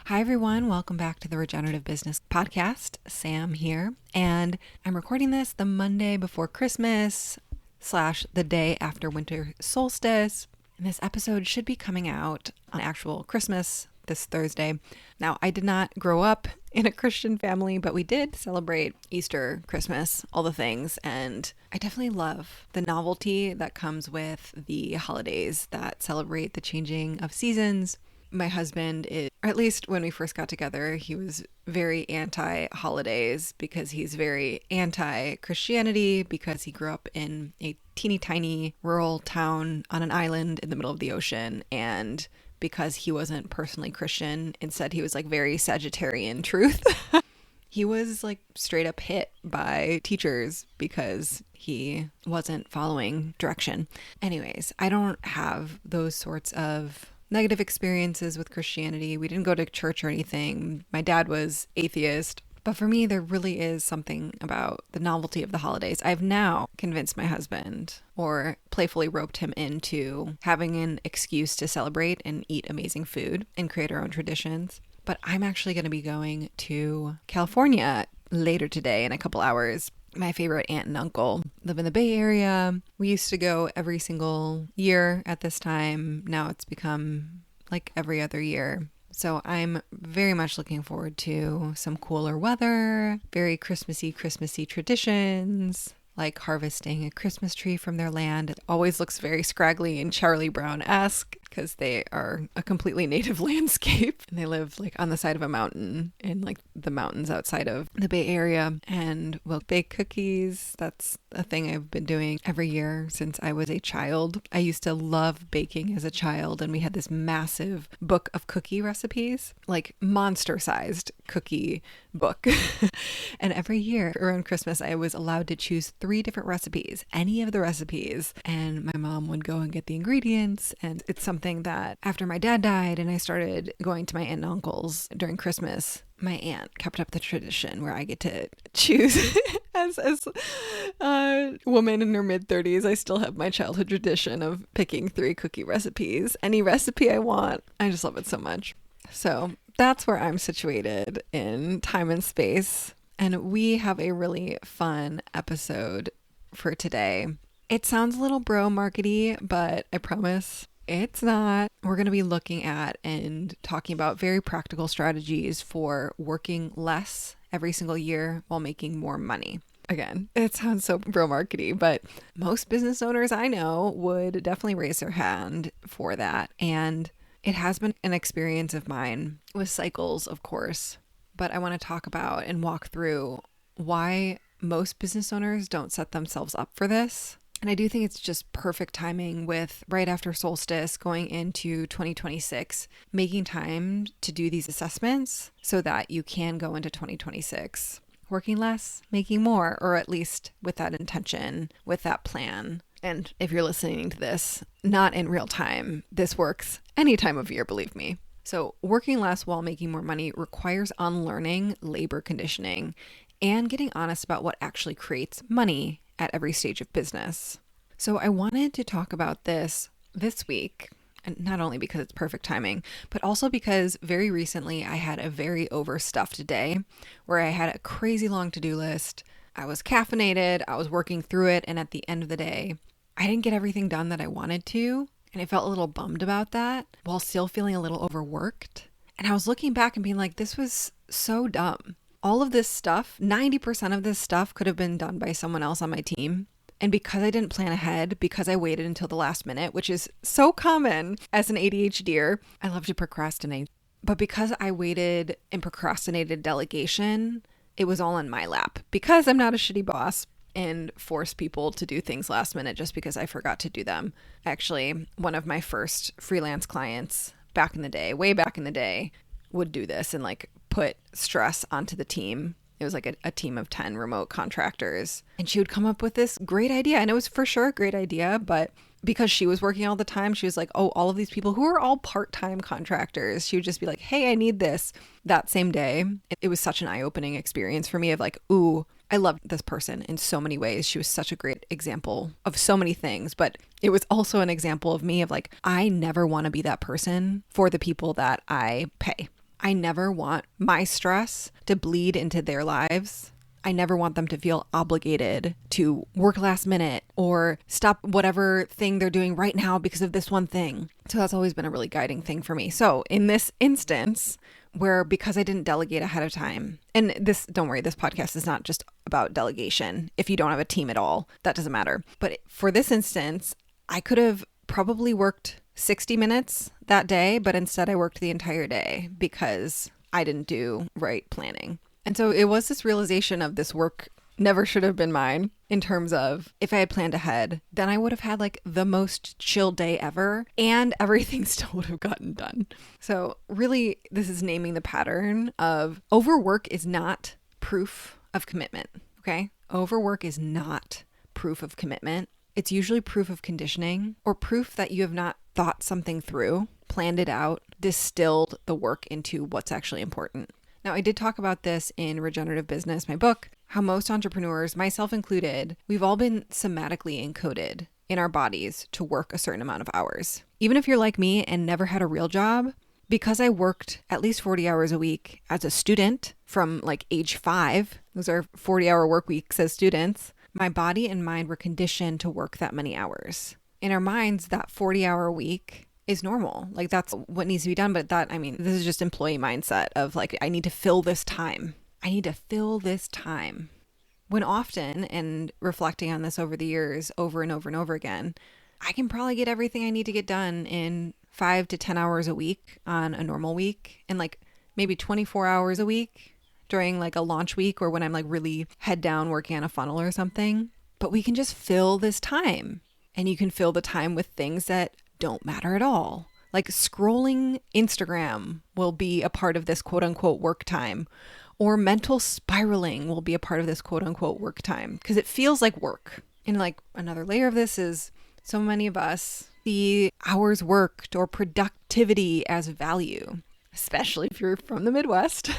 Hi, everyone. Welcome back to the Regenerative Business Podcast. Sam here, and I'm recording this the Monday before Christmas / the day after Winter Solstice. And this episode should be coming out on actual Christmas this Thursday. Now, I did not grow up in a Christian family, but we did celebrate Easter, Christmas, all the things. And I definitely love the novelty that comes with the holidays that celebrate the changing of seasons. My husband is, or at least when we first got together, he was very anti-holidays because he's very anti-Christianity because he grew up in a teeny tiny rural town on an island in the middle of the ocean, and because he wasn't personally Christian, instead he was like very Sagittarian truth. He was like straight up hit by teachers because he wasn't following direction. Anyways, I don't have those sorts of negative experiences with Christianity. We didn't go to church or anything. My dad was atheist. But for me, there really is something about the novelty of the holidays. I've now convinced my husband, or playfully roped him into having an excuse to celebrate and eat amazing food and create our own traditions. But I'm actually going to be going to California later today in a couple hours. My favorite aunt and uncle live in the Bay Area. We used to go every single year at this time. Now it's become like every other year. So I'm very much looking forward to some cooler weather, very Christmassy traditions, like harvesting a Christmas tree from their land. It always looks very scraggly and Charlie Brown-esque because they are a completely native landscape. And they live like on the side of a mountain in like the mountains outside of the Bay Area. And we'll bake cookies. That's a thing I've been doing every year since I was a child. I used to love baking as a child, and we had this massive book of cookie recipes, like monster-sized cookie book. And every year around Christmas, I was allowed to choose 3 different recipes, any of the recipes. And my mom would go and get the ingredients. And it's something that after my dad died and I started going to my aunt and uncles during Christmas, my aunt kept up the tradition where I get to choose. As a woman in her mid-30s, I still have my childhood tradition of picking 3 cookie recipes, any recipe I want. I just love it so much. So that's where I'm situated in time and space. And we have a really fun episode for today. It sounds a little bro markety, but I promise it's not. We're going to be looking at and talking about very practical strategies for working less every single year while making more money. Again, it sounds so bro markety, but most business owners I know would definitely raise their hand for that. And it has been an experience of mine with cycles, of course, but I want to talk about and walk through why most business owners don't set themselves up for this. And I do think it's just perfect timing with right after solstice going into 2026, making time to do these assessments so that you can go into 2026 working less, making more, or at least with that intention, with that plan. And if you're listening to this, not in real time, this works any time of year, believe me. So working less while making more money requires unlearning labor conditioning and getting honest about what actually creates money at every stage of business. So I wanted to talk about this week, and not only because it's perfect timing, but also because very recently I had a very overstuffed day where I had a crazy long to-do list. I was caffeinated, I was working through it, and at the end of the day, I didn't get everything done that I wanted to, and I felt a little bummed about that while still feeling a little overworked. And I was looking back and being like, this was so dumb. All of this stuff, 90% of this stuff could have been done by someone else on my team. And because I didn't plan ahead, because I waited until the last minute, which is so common as an ADHDer, I love to procrastinate. But because I waited and procrastinated delegation, it was all in my lap. Because I'm not a shitty boss and force people to do things last minute just because I forgot to do them. Actually, one of my first freelance clients back in the day, way back in the day, would do this and like put stress onto the team. It was like a team of 10 remote contractors. And she would come up with this great idea. And it was for sure a great idea. But because she was working all the time, she was like, oh, all of these people who are all part-time contractors. She would just be like, hey, I need this that same day. It was such an eye-opening experience for me of like, ooh, I loved this person in so many ways. She was such a great example of so many things. But it was also an example of me of like, I never want to be that person for the people that I pay. I never want my stress to bleed into their lives. I never want them to feel obligated to work last minute or stop whatever thing they're doing right now because of this one thing. So that's always been a really guiding thing for me. So in this instance, where because I didn't delegate ahead of time, and this, don't worry, this podcast is not just about delegation. If you don't have a team at all, that doesn't matter. But for this instance, I could have probably worked 60 minutes that day, but instead I worked the entire day because I didn't do right planning. And so it was this realization of this work never should have been mine in terms of if I had planned ahead, then I would have had like the most chill day ever and everything still would have gotten done. So really, this is naming the pattern of overwork is not proof of commitment. Okay. Overwork is not proof of commitment. It's usually proof of conditioning or proof that you have not thought something through, planned it out, distilled the work into what's actually important. Now, I did talk about this in Regenerative Business, my book, how most entrepreneurs, myself included, we've all been somatically encoded in our bodies to work a certain amount of hours. Even if you're like me and never had a real job, because I worked at least 40 hours a week as a student from like age 5, those are 40-hour work weeks as students, my body and mind were conditioned to work that many hours. In our minds, that 40-hour week is normal. Like that's what needs to be done. But this is just employee mindset of like, I need to fill this time. I need to fill this time. When often, and reflecting on this over the years, over and over and over again, I can probably get everything I need to get done in 5 to 10 hours a week on a normal week and like maybe 24 hours a week during like a launch week or when I'm like really head down working on a funnel or something. But we can just fill this time, and you can fill the time with things that don't matter at all. Like scrolling Instagram will be a part of this quote unquote work time, or mental spiraling will be a part of this quote unquote work time because it feels like work. And like another layer of this is so many of us see hours worked or productivity as value, especially if you're from the Midwest,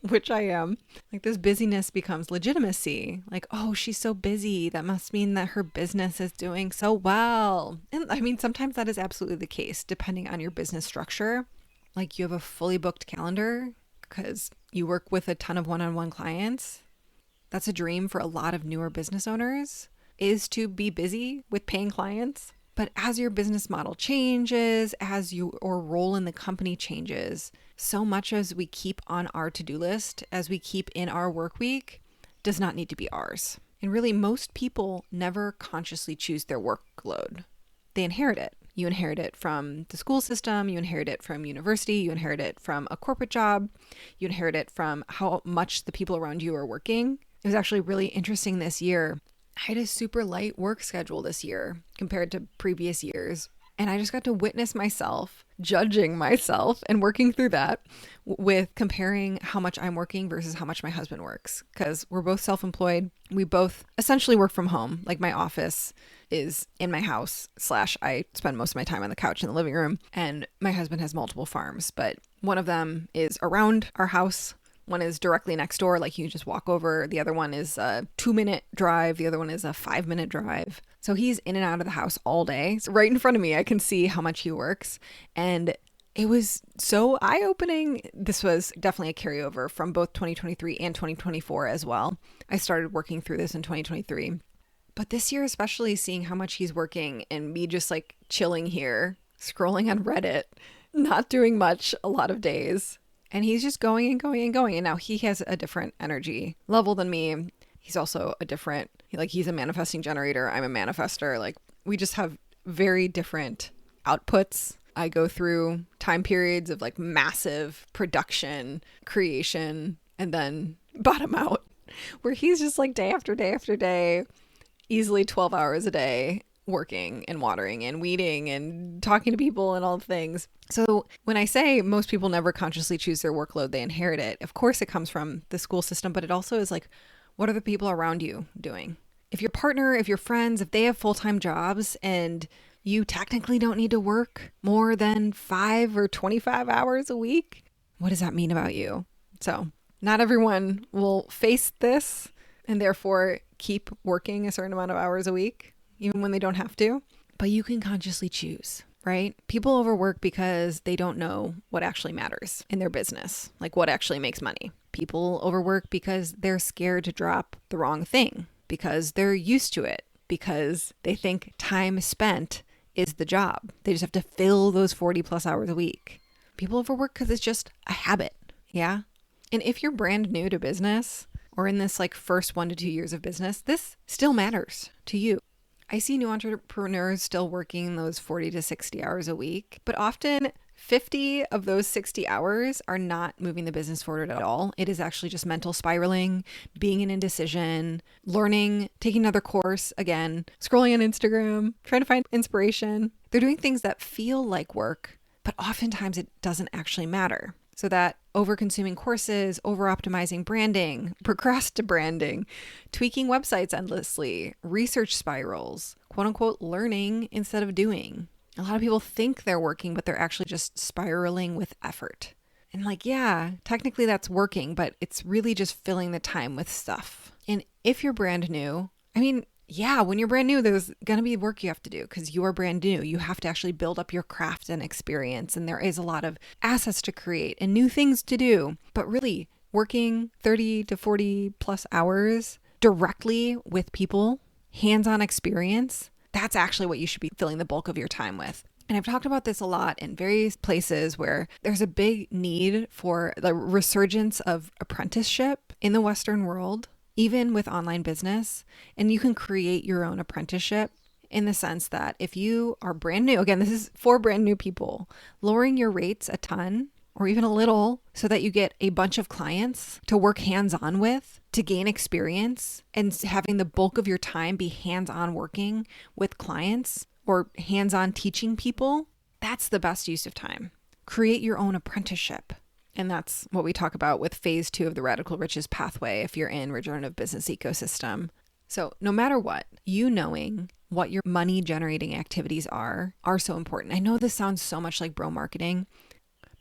which I am. Like this busyness becomes legitimacy. Like, oh, she's so busy. That must mean that her business is doing so well. And I mean, sometimes that is absolutely the case, depending on your business structure. Like you have a fully booked calendar because you work with a ton of one-on-one clients. That's a dream for a lot of newer business owners, is to be busy with paying clients. But as your business model changes, as your role in the company changes, so much as we keep on our to-do list, as we keep in our work week, does not need to be ours. And really, most people never consciously choose their workload. They inherit it. You inherit it from the school system, you inherit it from university, you inherit it from a corporate job, you inherit it from how much the people around you are working. It was actually really interesting this year. I had a super light work schedule this year compared to previous years. And I just got to witness myself judging myself and working through that with comparing how much I'm working versus how much my husband works. Because we're both self-employed. We both essentially work from home. Like my office is in my house / I spend most of my time on the couch in the living room. And my husband has multiple farms, but one of them is around our house. One is directly next door, like you just walk over. The other one is a 2-minute drive. The other one is a 5-minute drive. So he's in and out of the house all day. So right in front of me, I can see how much he works. And it was so eye-opening. This was definitely a carryover from both 2023 and 2024 as well. I started working through this in 2023. But this year, especially seeing how much he's working and me just like chilling here, scrolling on Reddit, not doing much a lot of days. And he's just going and going and going. And now he has a different energy level than me. He's also a different, like he's a manifesting generator. I'm a manifester. Like we just have very different outputs. I go through time periods of like massive production, creation, and then bottom out where he's just like day after day after day, easily 12 hours a day, working and watering and weeding and talking to people and all the things. So when I say most people never consciously choose their workload, they inherit it. Of course it comes from the school system, but it also is like, what are the people around you doing? If your partner, if your friends, if they have full-time jobs and you technically don't need to work more than 5 or 25 hours a week, what does that mean about you? So not everyone will face this and therefore keep working a certain amount of hours a week, even when they don't have to, but you can consciously choose, right? People overwork because they don't know what actually matters in their business, like what actually makes money. People overwork because they're scared to drop the wrong thing, because they're used to it, because they think time spent is the job. They just have to fill those 40 plus hours a week. People overwork because it's just a habit. Yeah. And if you're brand new to business or in this like first 1 to 2 years of business, this still matters to you. I see new entrepreneurs still working those 40 to 60 hours a week, but often 50 of those 60 hours are not moving the business forward at all. It is actually just mental spiraling, being in indecision, learning, taking another course, again, scrolling on Instagram, trying to find inspiration. They're doing things that feel like work, but oftentimes it doesn't actually matter. So that over-consuming courses, over-optimizing branding, procrastinating, tweaking websites endlessly, research spirals, quote-unquote learning instead of doing. A lot of people think they're working, but they're actually just spiraling with effort. And like, yeah, technically that's working, but it's really just filling the time with stuff. And if you're brand new, yeah, when you're brand new, there's going to be work you have to do because you are brand new. You have to actually build up your craft and experience. And there is a lot of assets to create and new things to do. But really, working 30 to 40 plus hours directly with people, hands-on experience, that's actually what you should be filling the bulk of your time with. And I've talked about this a lot in various places where there's a big need for the resurgence of apprenticeship in the Western world, even with online business. And you can create your own apprenticeship in the sense that if you are brand new, again, this is for brand new people, lowering your rates a ton or even a little so that you get a bunch of clients to work hands-on with, to gain experience, and having the bulk of your time be hands-on working with clients or hands-on teaching people, that's the best use of time. Create your own apprenticeship. And that's what we talk about with phase 2 of the Radical Riches pathway if you're in regenerative business ecosystem. So no matter what, you knowing what your money generating activities are so important. I know this sounds so much like bro marketing,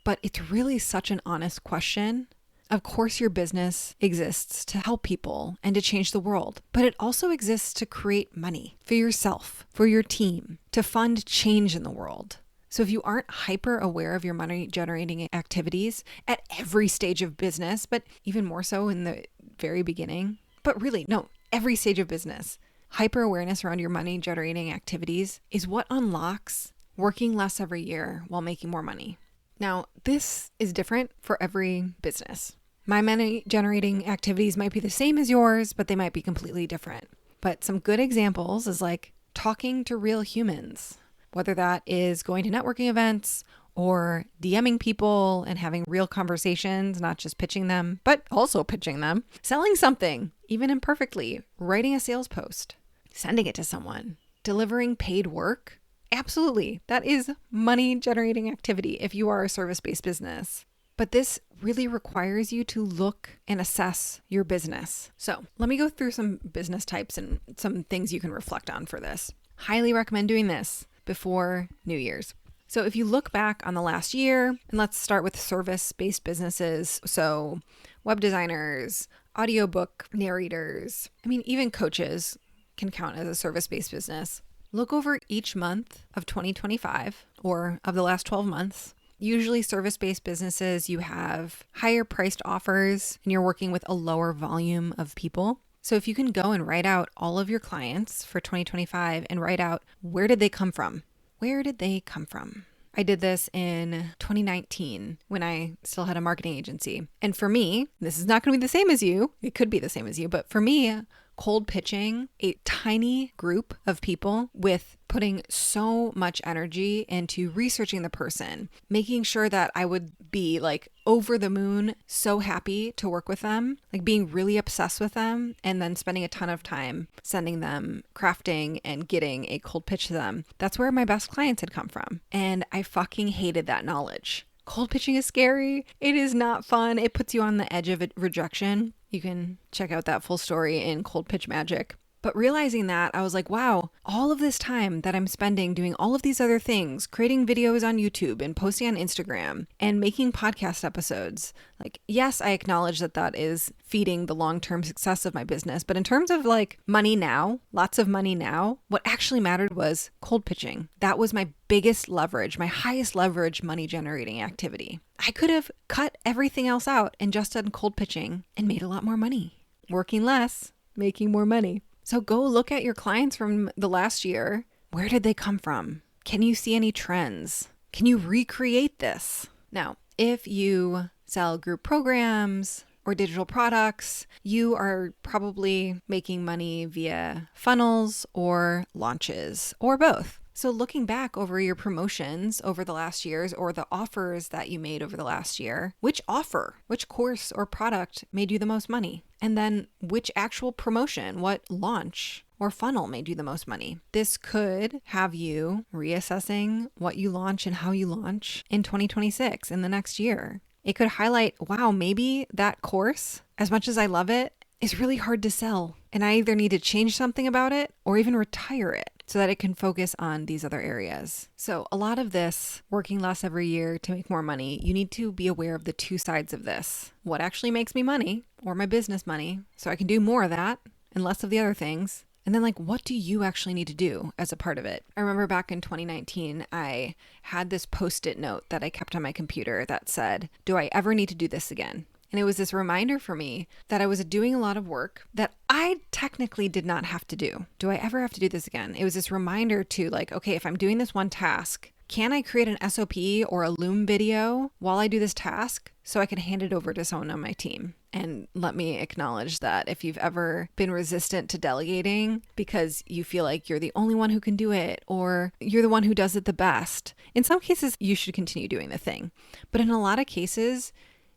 but it's really such an honest question. Of course, your business exists to help people and to change the world, but it also exists to create money for yourself, for your team, to fund change in the world. So if you aren't hyper aware of your money generating activities at every stage of business, but even more so in the very beginning, but really, no, every stage of business, hyper awareness around your money generating activities is what unlocks working less every year while making more money. Now, this is different for every business. My money generating activities might be the same as yours, but they might be completely different. But some good examples is like talking to real humans, whether that is going to networking events or DMing people and having real conversations, not just pitching them, but also pitching them, selling something, even imperfectly, writing a sales post, sending it to someone, delivering paid work. Absolutely. That is money generating activity if you are a service-based business. But this really requires you to look and assess your business. So let me go through some business types and some things you can reflect on for this. Highly recommend doing this before New Year's. So if you look back on the last year, and let's start with service-based businesses. So web designers, audiobook narrators, even coaches can count as a service-based business. Look over each month of 2025 or of the last 12 months. Usually service-based businesses, you have higher priced offers and you're working with a lower volume of people. So if you can go and write out all of your clients for 2025 and write out where did they come from? Where did they come from? I did this in 2019 when I still had a marketing agency. And for me, this is not going to be the same as you. It could be the same as you, but for me, cold pitching a tiny group of people with putting so much energy into researching the person, making sure that I would be like over the moon, so happy to work with them, like being really obsessed with them, and then spending a ton of time sending them, crafting, and getting a cold pitch to them. That's where my best clients had come from. And I fucking hated that knowledge. Cold pitching is scary. It is not fun. It puts you on the edge of rejection. You can check out that full story in Cold Pitch Magic. But realizing that, I was like, wow, all of this time that I'm spending doing all of these other things, creating videos on YouTube and posting on Instagram and making podcast episodes, like, yes, I acknowledge that that is feeding the long-term success of my business. But in terms of like money now, lots of money now, what actually mattered was cold pitching. That was my biggest leverage, my highest leverage money generating activity. I could have cut everything else out and just done cold pitching and made a lot more money. Working less, making more money. So go look at your clients from the last year. Where did they come from? Can you see any trends? Can you recreate this? Now, if you sell group programs or digital products, you are probably making money via funnels or launches or both. So looking back over your promotions over the last years or the offers that you made over the last year, which offer, which course or product made you the most money? And then which actual promotion, what launch or funnel made you the most money? This could have you reassessing what you launch and how you launch in 2026 in the next year. It could highlight, wow, maybe that course, as much as I love it, is really hard to sell. And I either need to change something about it or even retire it so that it can focus on these other areas. So a lot of this, working less every year to make more money, you need to be aware of the two sides of this. What actually makes me money or my business money so I can do more of that and less of the other things. And then like, what do you actually need to do as a part of it? I remember back in 2019, I had this Post-it note that I kept on my computer that said, do I ever need to do this again? And it was this reminder for me that I was doing a lot of work that I technically did not have to do. Do I ever have to do this again? It was this reminder to like, okay, if I'm doing this one task, can I create an SOP or a Loom video while I do this task so I can hand it over to someone on my team? And let me acknowledge that if you've ever been resistant to delegating because you feel like you're the only one who can do it or you're the one who does it the best, in some cases, you should continue doing the thing. But in a lot of cases,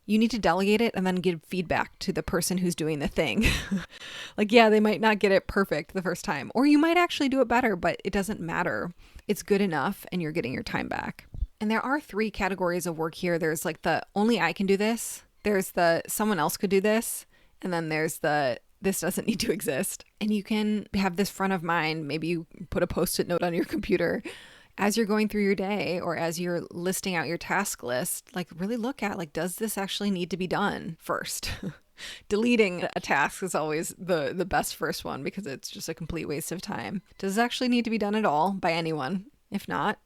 you need to delegate it and then give feedback to the person who's doing the thing. Like, yeah, they might not get it perfect the first time, or you might actually do it better, but it doesn't matter. It's good enough and you're getting your time back. And there are 3 categories of work here. There's like the only I can do this. There's the someone else could do this. And then there's the this doesn't need to exist. And you can have this front of mind. Maybe you put a Post-it note on your computer as you're going through your day or as you're listing out your task list, like really look at like, does this actually need to be done first? Deleting a task is always the best first one because it's just a complete waste of time. Does it actually need to be done at all by anyone? If not,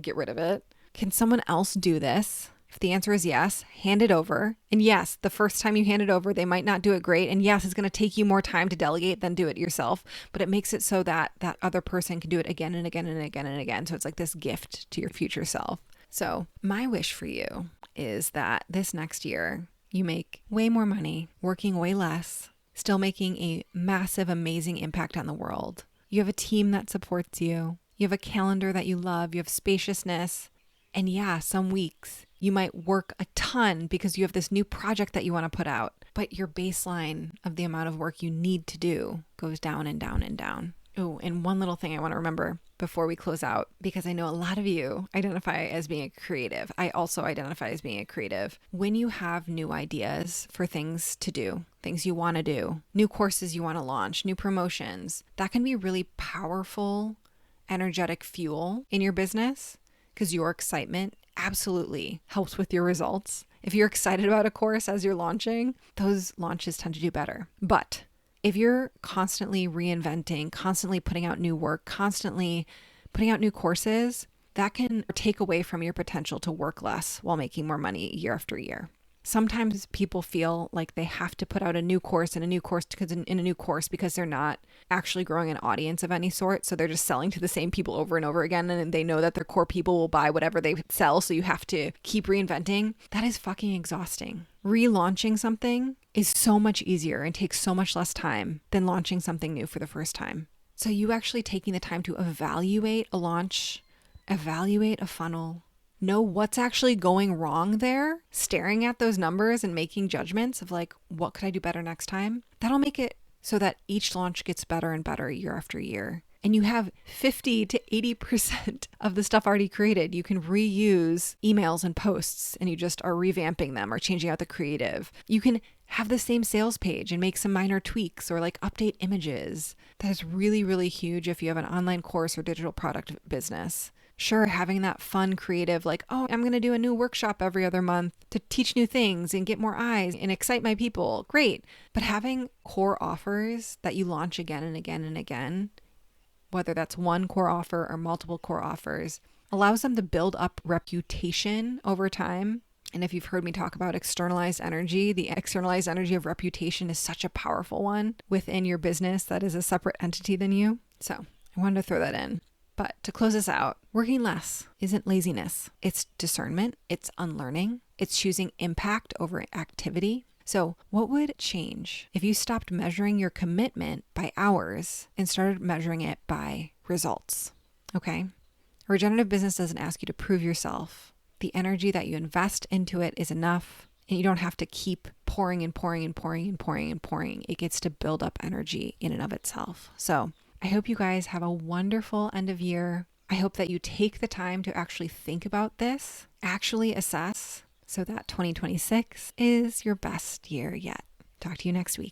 get rid of it. Can someone else do this? If the answer is yes, hand it over. And yes, the first time you hand it over, they might not do it great. And yes, it's going to take you more time to delegate than do it yourself, but it makes it so that that other person can do it again and again and again and again. So it's like this gift to your future self. So my wish for you is that this next year, you make way more money, working way less, still making a massive, amazing impact on the world. You have a team that supports you. You have a calendar that you love. You have spaciousness. And yeah, some weeks you might work a ton because you have this new project that you want to put out, but your baseline of the amount of work you need to do goes down and down and down. Oh, and one little thing I want to remember before we close out, because I know a lot of you identify as being a creative. I also identify as being a creative. When you have new ideas for things to do, things you want to do, new courses you want to launch, new promotions, that can be really powerful, energetic fuel in your business because your excitement absolutely helps with your results. If you're excited about a course as you're launching, those launches tend to do better. But if you're constantly reinventing, constantly putting out new work, constantly putting out new courses, that can take away from your potential to work less while making more money year after year. Sometimes people feel like they have to put out a new course and a new course in a new course because they're not actually growing an audience of any sort. So they're just selling to the same people over and over again. And they know that their core people will buy whatever they sell. So you have to keep reinventing. That is fucking exhausting. Relaunching something is so much easier and takes so much less time than launching something new for the first time. So you actually taking the time to evaluate a launch, evaluate a funnel, know what's actually going wrong there, staring at those numbers and making judgments of like, what could I do better next time? That'll make it so that each launch gets better and better year after year. and you have 50 to 80% of the stuff already created. You can reuse emails and posts and you just are revamping them or changing out the creative. You can have the same sales page and make some minor tweaks or like update images. That is really, really huge if you have an online course or digital product business. Sure, having that fun, creative, like, oh, I'm going to do a new workshop every other month to teach new things and get more eyes and excite my people. Great. But having core offers that you launch again and again and again, whether that's one core offer or multiple core offers, allows them to build up reputation over time. And if you've heard me talk about externalized energy, the externalized energy of reputation is such a powerful one within your business that is a separate entity than you. So I wanted to throw that in. But to close this out, working less isn't laziness. It's discernment. It's unlearning. It's choosing impact over activity. So what would change if you stopped measuring your commitment by hours and started measuring it by results? Okay. Regenerative business doesn't ask you to prove yourself. The energy that you invest into it is enough, and you don't have to keep pouring and pouring and pouring and pouring and pouring. It gets to build up energy in and of itself. So I hope you guys have a wonderful end of year. I hope that you take the time to actually think about this, actually assess, so that 2026 is your best year yet. Talk to you next week.